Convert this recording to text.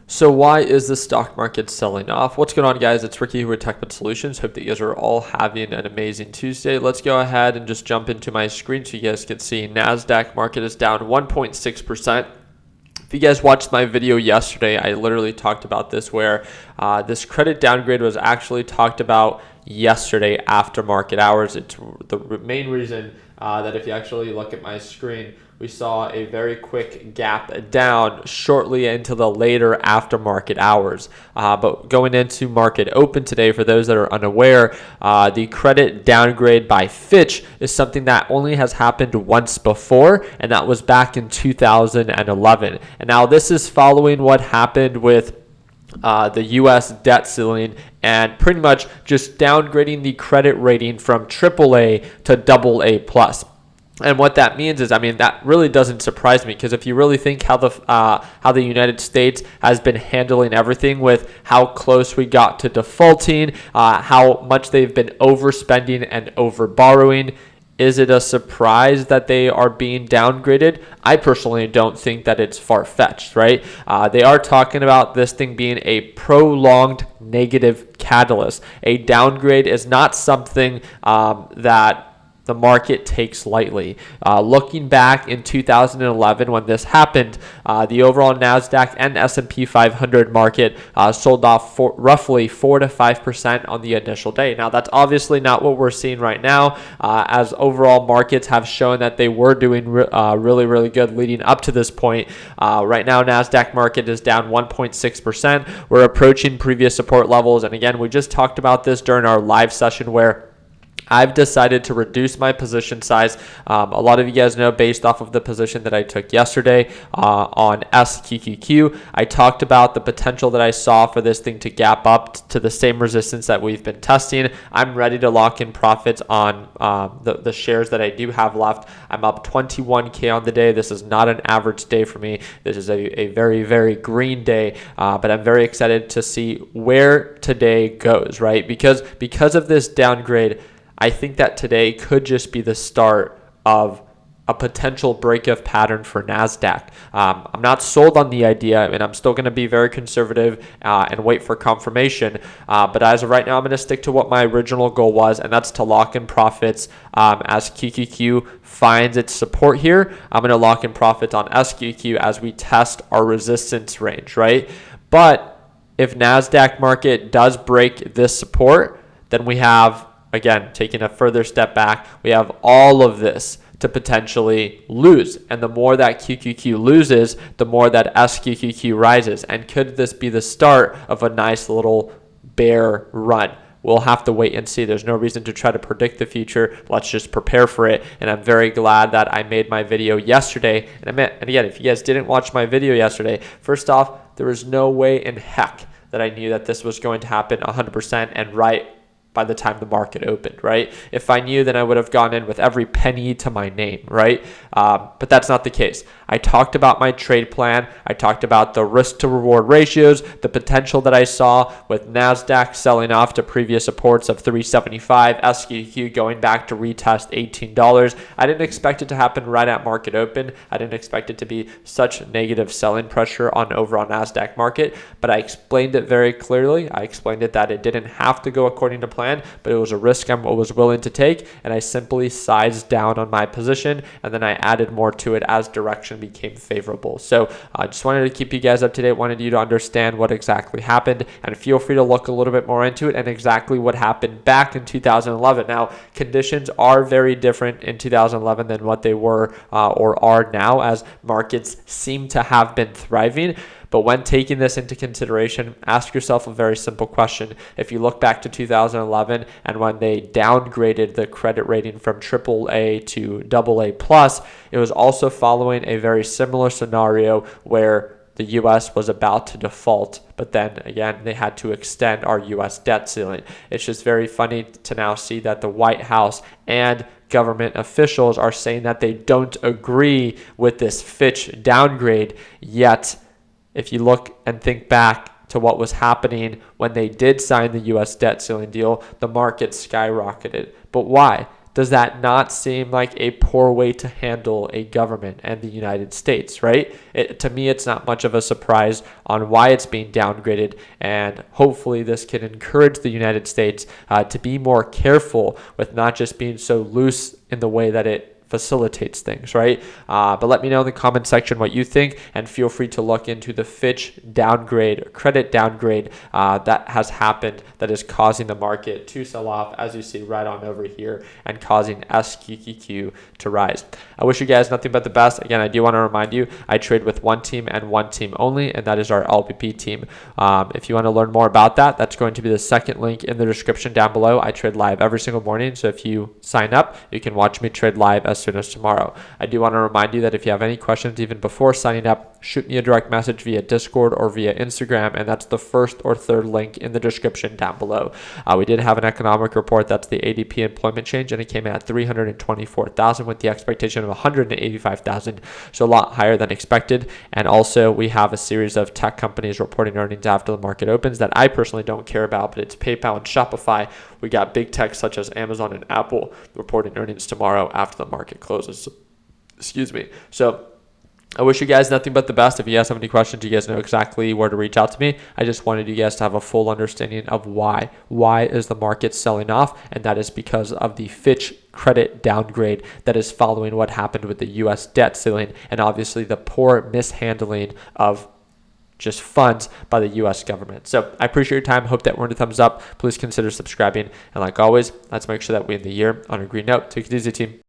So why is the stock market selling off? What's going on, guys? It's Ricky here with TechBit Solutions. Hope that you guys are all having an amazing Tuesday. Let's go ahead and just jump into my screen so you guys can see NASDAQ market is down 1.6%. If you guys watched my video yesterday, I literally talked about this where this credit downgrade was actually talked about yesterday after market hours. It's the main reason that if you actually look at my screen, we saw a very quick gap down shortly into the later after market hours. But going into market open today, for those that are unaware, the credit downgrade by Fitch is something that only has happened once before, and that was back in 2011. And now this is following what happened with the U.S. debt ceiling and pretty much just downgrading the credit rating from AAA to AA+. And what that means is, that really doesn't surprise me, because if you really think how the United States has been handling everything with how close we got to defaulting, how much they've been overspending and overborrowing, is it a surprise that they are being downgraded? I personally don't think that it's far-fetched, right? They are talking about this thing being a prolonged negative catalyst. A downgrade is not something that the market takes lightly. Looking back in 2011 when this happened, the overall NASDAQ and S&P 500 market sold off for roughly 4 to 5% on the initial day. Now, that's obviously not what we're seeing right now, as overall markets have shown that they were doing really, really good leading up to this point. Right now, NASDAQ market is down 1.6%. We're approaching previous support levels. And again, we just talked about this during our live session where I've decided to reduce my position size. A lot of you guys know, based off of the position that I took yesterday on SQQQ, I talked about the potential that I saw for this thing to gap up to the same resistance that we've been testing. I'm ready to lock in profits on the shares that I do have left. I'm up 21K on the day. This is not an average day for me. This is a very, very green day, but I'm very excited to see where today goes, right? Because of this downgrade, I think that today could just be the start of a potential break-of pattern for NASDAQ. I'm not sold on the idea, and I'm still going to be very conservative and wait for confirmation. But as of right now, I'm going to stick to what my original goal was, and that's to lock in profits as QQQ finds its support here. I'm going to lock in profits on SQQ as we test our resistance range, right? But if NASDAQ market does break this support, then we have, again, taking a further step back, we have all of this to potentially lose. And the more that QQQ loses, the more that SQQQ rises. And could this be the start of a nice little bear run? We'll have to wait and see. There's no reason to try to predict the future. Let's just prepare for it. And I'm very glad that I made my video yesterday. And again, if you guys didn't watch my video yesterday, first off, there was no way in heck that I knew that this was going to happen 100% and right by the time the market opened, right? If I knew, then I would have gone in with every penny to my name, right? But that's not the case. I talked about my trade plan. I talked about the risk to reward ratios, the potential that I saw with NASDAQ selling off to previous supports of 375, SQQ going back to retest $18. I didn't expect it to happen right at market open. I didn't expect it to be such negative selling pressure on overall NASDAQ market, but I explained it very clearly. I explained it that it didn't have to go according to plan, but it was a risk I was willing to take, and I simply sized down on my position, and then I added more to it as direction became favorable. So I just wanted to keep you guys up to date, wanted you to understand what exactly happened, and feel free to look a little bit more into it and exactly what happened back in 2011. Now, conditions are very different in 2011 than what they were or are now, as markets seem to have been thriving. But when taking this into consideration, ask yourself a very simple question. If you look back to 2011 and when they downgraded the credit rating from AAA to AA+, it was also following a very similar scenario where the U.S. was about to default, but then again, they had to extend our U.S. debt ceiling. It's just very funny to now see that the White House and government officials are saying that they don't agree with this Fitch downgrade, yet if you look and think back to what was happening when they did sign the U.S. debt ceiling deal, the market skyrocketed. But why? Does that not seem like a poor way to handle a government and the United States, right? To me, it's not much of a surprise on why it's being downgraded, and hopefully this can encourage the United States to be more careful with not just being so loose in the way that it facilitates things, right? But let me know in the comment section what you think, and feel free to look into the Fitch downgrade, credit downgrade that has happened that is causing the market to sell off, as you see right on over here, and causing SQQQ to rise. I wish you guys nothing but the best. Again, I do want to remind you, I trade with one team and one team only, and that is our LPP team. If you want to learn more about that, that's going to be the second link in the description down below. I trade live every single morning, so if you sign up, you can watch me trade live as soon as tomorrow. I do want to remind you that if you have any questions even before signing up, shoot me a direct message via Discord or via Instagram, and that's the first or third link in the description down below. We did have an economic report, that's the ADP employment change, and it came in at 324,000 with the expectation of 185,000, so a lot higher than expected. And also we have a series of tech companies reporting earnings after the market opens that I personally don't care about, but it's PayPal and Shopify. We got big tech such as Amazon and Apple reporting earnings tomorrow after the market closes. Excuse me. So I wish you guys nothing but the best. If you guys have any questions, you guys know exactly where to reach out to me. I just wanted you guys to have a full understanding of why. Why is the market selling off? And that is because of the Fitch credit downgrade that is following what happened with the U.S. debt ceiling, and obviously the poor mishandling of just funds by the U.S. government. So I appreciate your time. Hope that earned a thumbs up. Please consider subscribing. And like always, let's make sure that we end the year on a green note. Take it easy, team.